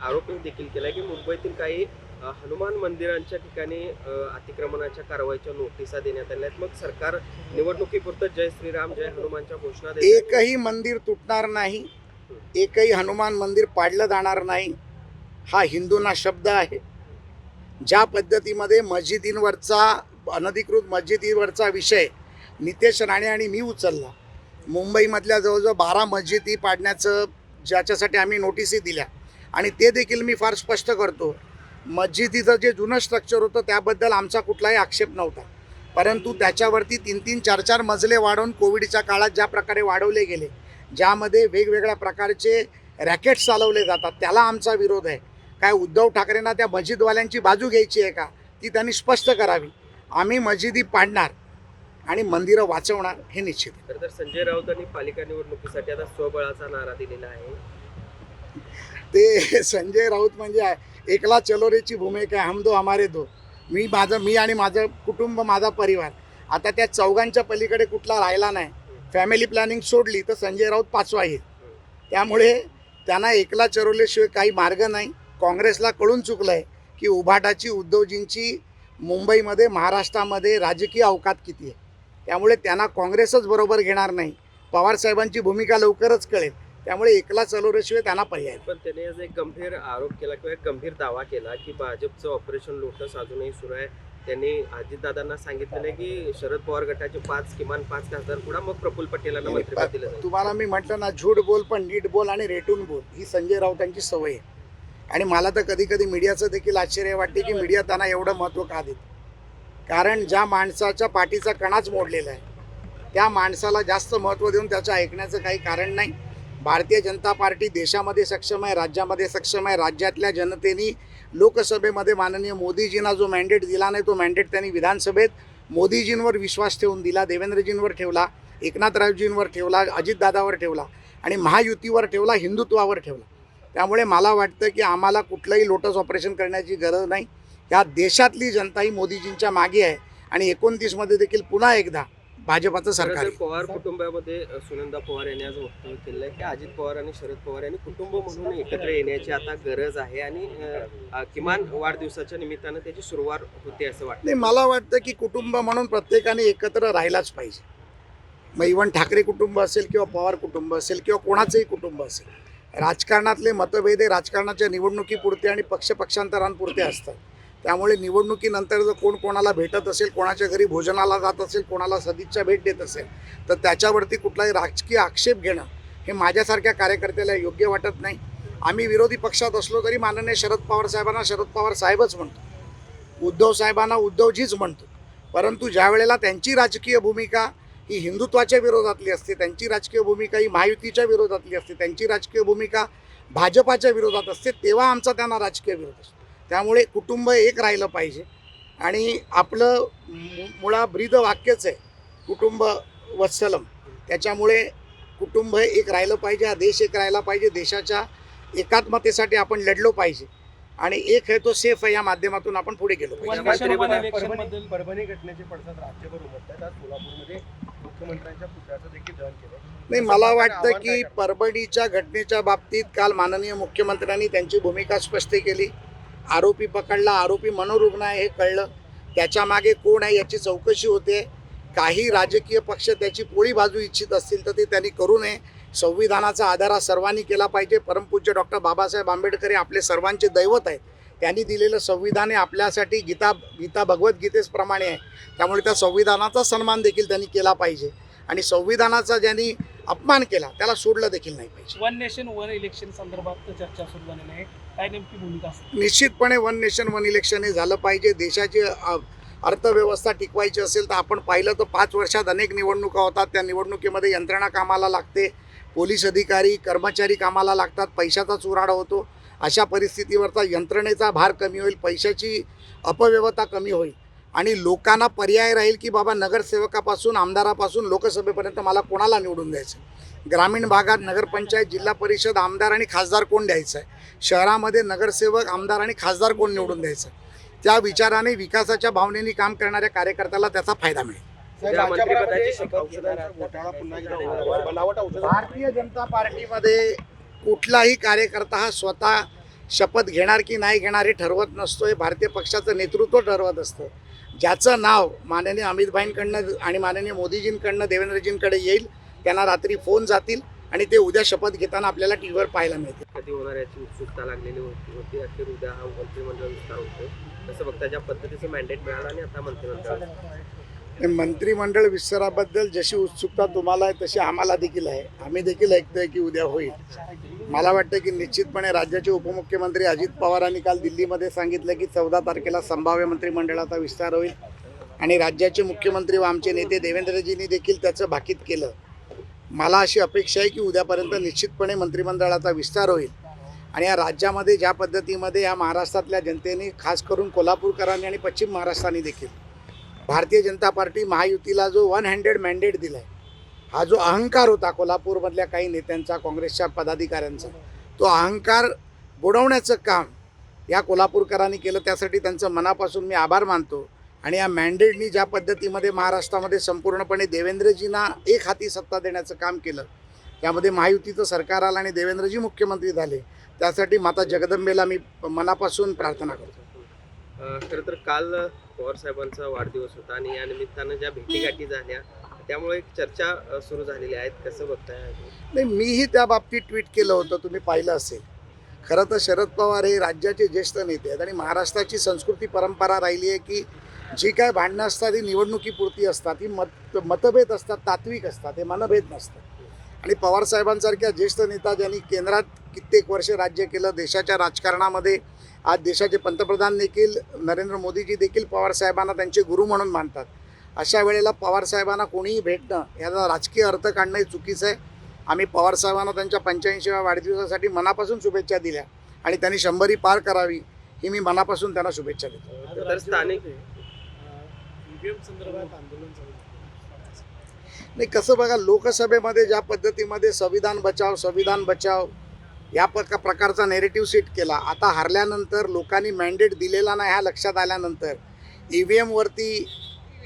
आरोप देखील केला की मुंबईतील काही हनुमान मंदिरांच्या ठिकाणी अतिक्रमणाच्या कारवाईच्या नोटिसा देण्यात आल्या आहेत. मग सरकार निवडणुकीपुरतं जय श्रीराम जय हनुमानच्या घोषणा देत आहे. एकही मंदिर तुटणार नाही, एकही हनुमान मंदिर पाडलं जाणार नाही, हा हिंदूंना शब्द आहे. ज्या पद्धतीमध्ये मस्जिदींवरचा अनधिकृत मस्जिदीवरचा विषय नितेश राणे आणि मी उचलला, मुंबईमधल्या जवळजवळ 12 मस्जिदी पाडण्याचं ज्याच्यासाठी आम्ही नोटिसी दिल्या, आणि ते देखील मी फार स्पष्ट करतो, मस्जिदीचं जे जुनं स्ट्रक्चर होतं त्याबद्दल आमचा कुठलाही आक्षेप नव्हता, परंतु त्याच्यावरती 3-3, 4-4 मजले वाढवून कोविडच्या काळात ज्या प्रकारे वाढवले गेले, ज्यामध्ये वेगवेगळ्या प्रकारचे रॅकेट्स चालवले जातात, त्याला आमचा विरोध आहे. काय उद्धव ठाकरेंना त्या मस्जिदवाल्यांची बाजू घ्यायची आहे का, ती त्यांनी स्पष्ट करावी. आम्ही मस्जिदी पाडणार आणि मंदिरं वाचवणार हे निश्चित आहे. खरं तर संजय राऊतांनी पालिका निवडणुकीसाठी आता स्वबळाचा नारा दिलेला आहे. ते संजय राऊत म्हणजे एकला चलोरेची भूमिका आहे, हम दो हमारे दो. मी आणि माझं कुटुंब, माझा परिवार. आता त्या चौघांच्या पलीकडे कुठला राहिला नाही. फॅमिली प्लॅनिंग सोडली तर संजय राऊत 5वा येईल. त्यामुळे त्यांना एकला चरवल्याशिवाय काही मार्ग नाही. काँग्रेसला कळून चुकलं आहे की उभाटाची, उद्धवजींची मुंबईमध्ये, महाराष्ट्रामध्ये राजकीय अवकात किती आहे. त्यामुळे त्यांना काँग्रेसच बरोबर घेणार नाही. पवारसाहेबांची भूमिका लवकरच कळेल. त्यामुळे एकला चलोरेशिवाय त्यांना पर्याय. पण त्याने आज एक गंभीर आरोप केला किंवा एक गंभीर दावा केला की भाजपचं ऑपरेशन लोटस अजूनही सुरू आहे. त्यांनी अजितदादांना सांगितलेलं आहे की शरद पवार गटाचे किमान 5 खासदार पुढा, मग प्रफुल्ल पटेलांना मंत्रिपद दिलं जाईल. तुम्हाला मी म्हटलं ना, झूट बोल पण नीट बोल आणि रेटून बोल, ही संजय राऊतांची सवय आहे. आणि मला तर कधी कधी मीडियाचं देखील आश्चर्य वाटते की मीडिया त्यांना एवढं महत्त्व का देते. कारण ज्या माणसाच्या पाठीचा कणाच मोडलेला आहे त्या माणसाला जास्त महत्त्व देऊन त्याचं ऐकण्याचं काही कारण नाही. भारतीय जनता पार्टी देशामध्ये सक्षम आहे, राज्यामध्ये सक्षम आहे. राज्यातल्या जनतेने लोकसभेमध्ये माननीय मोदीजींना जो मॅन्डेट दिला नाही, तो मॅन्डेट त्यांनी विधानसभेत मोदीजींवर विश्वास ठेवून दिला, देवेंद्रजींवर ठेवला, एकनाथरावजींवर ठेवला, अजितदादावर ठेवला आणि महायुतीवर ठेवला, हिंदुत्वावर ठेवला. त्यामुळे मला वाटतं की आम्हाला कुठलंही लोटस ऑपरेशन करण्याची गरज नाही. या देशातली जनता ही मोदीजींच्या मागे आहे आणि 29मध्ये देखील पुन्हा एकदा भाजपाचं सरकार. पवार कुटुंबामध्ये सुनंदा पवार यांनी आज वक्तव्य केलं आहे की अजित पवार आणि शरद पवार यांनी कुटुंब म्हणून एकत्र येण्याची आता गरज आहे आणि किमान वाढदिवसाच्या निमित्तानं त्याची सुरुवात होते असं वाटतं. नाही, मला वाटतं की कुटुंब म्हणून प्रत्येकाने एकत्र राहिलाच पाहिजे. मग इव्हन ठाकरे कुटुंब असेल किंवा पवार कुटुंब असेल किंवा कोणाचंही कुटुंब असेल, राजकारणातले मतभेद हे राजकारणाच्या निवडणुकीपुरते आणि पक्षांतरांपुरते असतात. त्यामुळे निवडणुकीनंतर जर कोण कोणाला भेटत असेल, कोणाच्या घरी भोजनाला जात असेल, कोणाला सदिच्छा भेट देत असेल, तर त्याच्यावरती कुठलाही राजकीय आक्षेप घेणं हे माझ्यासारख्या कार्यकर्त्याला योग्य वाटत नाही. आम्ही विरोधी पक्षात असलो तरी माननीय शरद पवार साहेबांना शरद पवार साहेबच म्हणतो, उद्धव साहेबांना उद्धवजीच म्हणतो. परंतु ज्या वेळेला त्यांची राजकीय भूमिका ही हिंदुत्वाच्या विरोधातली असते, त्यांची राजकीय भूमिका ही महायुतीच्या विरोधातली असते, त्यांची राजकीय भूमिका भाजपाच्या विरोधात असते, तेव्हा आमचा त्यांना राजकीय विरोध असतो. त्यामुळे कुटुंब एक राहिलं पाहिजे आणि आपलं मुळा ब्रीद वाक्यच आहे कुटुंब वत्सलम. त्याच्यामुळे कुटुंब एक राहिलं पाहिजे, हा देश एक राहिला पाहिजे. देशाच्या एकात्मतेसाठी आपण लढलो पाहिजे आणि एक आहे तो सेफ आहे. या माध्यमातून आपण पुढे गेलो पाहिजे. परभणी घटनेचे पडसाद राज्यभर उमटतात. आज सोलापूरमध्ये मुख्यमंत्र्यांच्या पुतळ्याचं देखील दहन केलं. नाही, मला वाटतं की परभणीच्या घटनेच्या बाबतीत काल माननीय मुख्यमंत्र्यांनी त्यांची भूमिका स्पष्ट केली. आरोपी पकडला, आरोपी मनोरुग्ण आहे हे कळलं, त्याच्यामागे कोण आहे याची चौकशी होते. काही राजकीय पक्ष त्याची पोळी बाजू इच्छित असतील तर ते त्यांनी करू नये. संविधानाचा आदर हा सर्वांनी केला पाहिजे. परमपूज्य डॉक्टर बाबासाहेब आंबेडकर हे आपले सर्वांचे दैवत आहेत. त्यांनी दिलेलं संविधान हे आपल्यासाठी गीता भगवद्गीतेप्रमाणे आहे. त्यामुळे त्या संविधानाचा सन्मान देखील त्यांनी केला पाहिजे आणि संविधानाचा ज्यांनी अपमान केला त्याला सोडलं देखील नाही पाहिजे. वन नेशन वन इलेक्शन संदर्भात चर्चा सुरू झालेली आहे, काय नेमकी भूमिका असेल? निश्चितपणे वन नेशन वन इलेक्शन हे झालं पाहिजे. देशाची अर्थव्यवस्था टिकवायची असेल तर आपण पाहिलं तर 5 वर्षात अनेक निवडणुका होतात. त्या निवडणुकीमध्ये यंत्रणा कामाला लागते, पोलीस अधिकारी कर्मचारी कामाला लागतात, पैशाचा चुराडा होतो. अशा परिस्थितीवरचा यंत्रणेचा भार कमी होईल, पैशाची अपव्यवस्था कमी होईल आणि लोकांना पर्याय राहील की बाबा नगरसेवकापासून, आमदारापासून लोकसभेपर्यंत मला कोणाला निवडून द्यायचं. ग्रामीण भागात नगरपंचायत, जिल्हा परिषद, आमदार आणि खासदार कोण द्यायचं आहे, शहरामध्ये नगरसेवक, आमदार आणि खासदार कोण निवडून द्यायचं. त्या विचाराने, विकासाच्या भावनेने काम करणाऱ्या कार्यकर्त्याला त्याचा फायदा मिळेल. भारतीय जनता पार्टीमध्ये कुठलाही कार्यकर्ता हा स्वतः शपथ घेणार की नाही घेणार हे ठरवत नसतो, हे भारतीय पक्षाचं नेतृत्व ठरवत असतं. ज्याचं नाव माननीय अमित भाईंकडनं आणि माननीय मोदीजींकडनं देवेंद्रजींकडे येईल त्यांना रात्री फोन जातील आणि ते उद्या शपथ घेताना आपल्याला टी व्हीवर पाहायला मिळतील. कधी होणार याची उत्सुकता लागलेली होती. अखेर उद्या हा मंत्रिमंडळ विस्तार होतो. कसं बघता, ज्या पद्धतीचं मॅन्डेट मिळालं आणि आता मंत्रिमंडळ विस्ताराबद्दल जशी उत्सुकता तुम्हाला आहे तशी आम्हाला देखील आहे. आम्ही देखील ऐकतोय की उद्या होईल. मला वाटतं की निश्चितपणे राज्याचे उपमुख्यमंत्री अजित पवारांनी काल दिल्लीमध्ये सांगितलं की 14 तारखेला संभाव्य मंत्रिमंडळाचा विस्तार होईल आणि राज्याचे मुख्यमंत्री व आमचे नेते देवेंद्रजींनी देखील त्याचं भाकीत केलं. मला अशी अपेक्षा आहे की उद्यापर्यंत निश्चितपणे मंत्रिमंडळाचा विस्तार होईल आणि या राज्यामध्ये ज्या पद्धतीमध्ये या महाराष्ट्रातल्या जनतेने, खास करून कोल्हापूरकरांनी आणि पश्चिम महाराष्ट्राने देखील भारतीय जनता पार्टी महायुतीला जो 100 मॅन्डेट दिला आहे, हा जो अहंकार होता कोल्हापूरमधल्या काही नेत्यांचा, काँग्रेसच्या पदाधिकाऱ्यांचा, तो अहंकार बुडवण्याचं काम या कोल्हापूरकरांनी केलं. त्यासाठी त्यांचं मनापासून मी आभार मानतो. आणि या मॅन्डेटनी ज्या पद्धतीमध्ये महाराष्ट्रामध्ये संपूर्णपणे देवेंद्रजींना एक हाती सत्ता देण्याचं काम केलं, त्यामध्ये महायुतीचं सरकार आलं आणि देवेंद्रजी मुख्यमंत्री झाले, त्यासाठी माता जगदंबेला मी मनापासून प्रार्थना करतो. खरं तर काल पवार साहेबांचा वाढदिवस होता आणि या निमित्तानं ज्या भेटीगाठी झाल्या त्यामुळे एक चर्चा सुरू झालेली आहेत. कसं बघताय? नाही, मीही त्या बाबतीत ट्विट केलं होतं, तुम्ही पाहिलं असेल. खरं तर शरद पवार हे राज्याचे ज्येष्ठ नेते आहेत आणि महाराष्ट्राची संस्कृती परंपरा राहिली आहे की जी काय भांडणं असतात ही निवडणुकीपुरती असतात, ही मतभेद असतात, तात्विक असतात, हे मनभेद नसतात. आणि पवारसाहेबांसारख्या ज्येष्ठ नेता ज्यांनी केंद्रात कित्येक वर्ष राज्य केलं, देशाच्या राजकारणामध्ये आज देशाचे पंतप्रधान देखील नरेंद्र मोदीजी देखील पवारसाहेबांना त्यांचे गुरु म्हणून मानतात. अशा वेळेला पवारसाहेबांना कोणीही भेटणं, याचा राजकीय अर्थ काढणं हे चुकीचं आहे. आम्ही पवारसाहेबांना त्यांच्या 85व्या वाढदिवसासाठी मनापासून शुभेच्छा दिल्या आणि त्यांनी 100 पार करावी ही मी मनापासून त्यांना शुभेच्छा देतो. तर स्थानिक नाही, कसं बघा, लोकसभेमध्ये ज्या पद्धतीमध्ये संविधान बचाव या प्रकारचा नेरेटिव्ह सेट केला, आता हरल्यानंतर लोकांनी मॅन्डेट दिलेला नाही ह्या लक्षात आल्यानंतर EVMवरती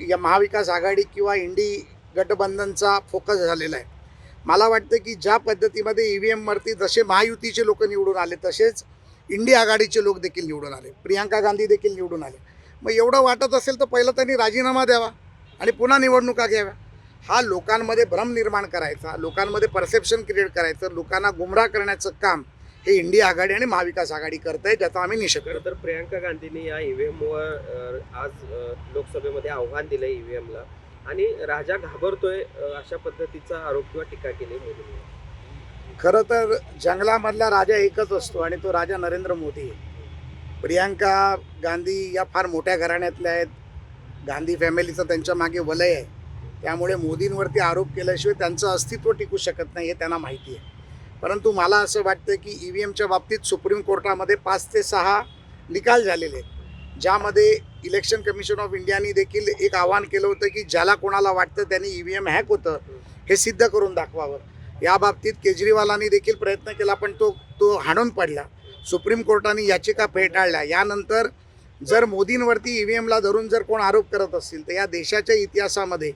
या महाविकास आघाडी किंवा इंडी गठबंधनचा फोकस झालेला आहे. मला वाटतं की ज्या पद्धतीमध्ये EVMवरती जसे महायुतीचे लोक निवडून आले तसेच इंडी आघाडीचे लोक देखील निवडून आले, प्रियांका गांधी देखील निवडून आले. मग एवढं वाटत असेल तर पहिलं त्यांनी राजीनामा द्यावा आणि पुन्हा निवडणुका घ्याव्या. हा लोकांमध्ये भ्रम निर्माण करायचा, लोकांमध्ये परसेप्शन क्रिएट करायचं, लोकांना गुमराह करण्याचं काम हे इंडिया आघाडी आणि महाविकास आघाडी करत आहे, ज्याचा आम्ही निषेध करतो. तर प्रियांका गांधींनी या EVMवर आज लोकसभेमध्ये आव्हान दिलं EVMला आणि राजा घाबरतोय अशा पद्धतीचा आरोप किंवा टीका केली मोदींनी. खरं तर जंगलामधला राजा एकच असतो आणि तो राजा नरेंद्र मोदी आहे. प्रियांका गांधी या फार मोठ्या घराण्यातल्या आहेत, गांधी फॅमिलीचं त्यांच्या मागे वलय आहे, त्यामुळे मोदींवरती आरोप केल्याशिवाय त्यांचं अस्तित्व टिकू शकत नाही हे त्यांना माहिती आहे. परंतु मला असं वाटतं की EVMच्या बाबतीत सुप्रीम कोर्टामध्ये 5 ते 6 निकाल झालेले आहेत, ज्यामध्ये इलेक्शन कमिशन ऑफ इंडियानी देखील एक आवाहन केलं होतं की ज्याला कोणाला वाटतं त्यांनी EVM हॅक होतं हे सिद्ध करून दाखवावं. या बाबतीत केजरीवालांनी देखील प्रयत्न केला पण तो हाणून पडला. सुप्रीम कोर्टाने याचिका फेटाळल्या. यानंतर जर मोदींवरती EVMला धरून जर कोण आरोप करत असतील तर या देशाच्या इतिहासामध्ये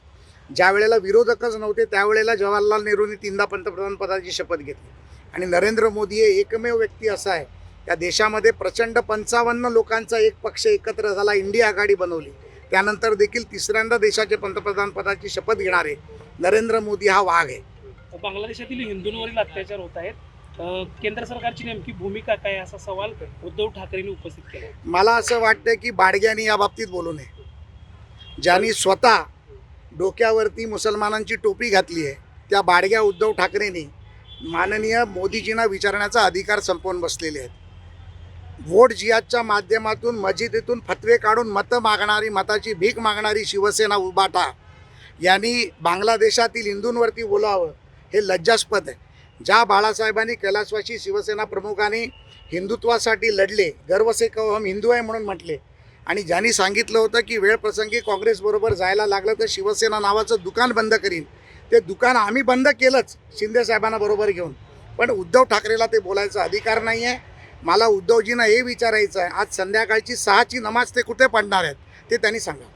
ज्या वेळेला विरोधकच नव्हते त्यावेळेला जवाहरलाल नेहरूंनी 3दा पंतप्रधान पदाची शपथ घेतली आणि नरेंद्र मोदी हे एकमेव व्यक्ती असा आहे त्या देशामध्ये प्रचंड 55 लोकांचा एक पक्ष एकत्र झाला, इंडिया आघाडी बनवली, त्यानंतर देखील 3ऱ्यांदा देशाचे पंतप्रधान पदाची शपथ घेणारे नरेंद्र मोदी हा वाघ आहे. बांगलादेशातील हिंदूंवरील अत्याचार होत आहेत, केंद्र सरकारची नेमकी भूमिका काय असा सवाल उद्धव ठाकरेंनी उपस्थित केला. मला असं वाटतं की बाडग्यांनी या बाबतीत बोलू नये. ज्यांनी स्वतः डोक्यावरती मुसलमानांची टोपी घातली आहे त्या बाडग्या उद्धव ठाकरेंनी माननीय मोदीजींना विचारण्याचा अधिकार संपवून बसलेले आहेत. वोट जिहादच्या माध्यमातून मस्जिदीतून फतवे काढून मताची भीक मागणारी शिवसेना उबाटा यांनी बांगलादेशातील हिंदूंवरती बोलावं हे लज्जास्पद आहे. ज्या बाळासाहेबांनी कैलासवासी शिवसेना प्रमुखांनी हिंदुत्वासाठी लढले, गर्व से कहो हम हिंदू आहे म्हणून म्हटले, आणि ज्यांनी सांगितलं होतं की वेळ प्रसंगी काँग्रेसबरोबर जायला लागलं तर शिवसेना नावाचं दुकान बंद करीन, ते दुकान आम्ही बंद केलंच शिंदे साहेबांना बरोबर घेऊन, पण उद्धव ठाकरेला ते बोलायचा अधिकार नाही आहे. मला उद्धवजींना हे विचारायचं आहे, आज संध्याकाळची 6ची नमाज ते कुठे पडणार आहेत ते त्यांनी सांगा.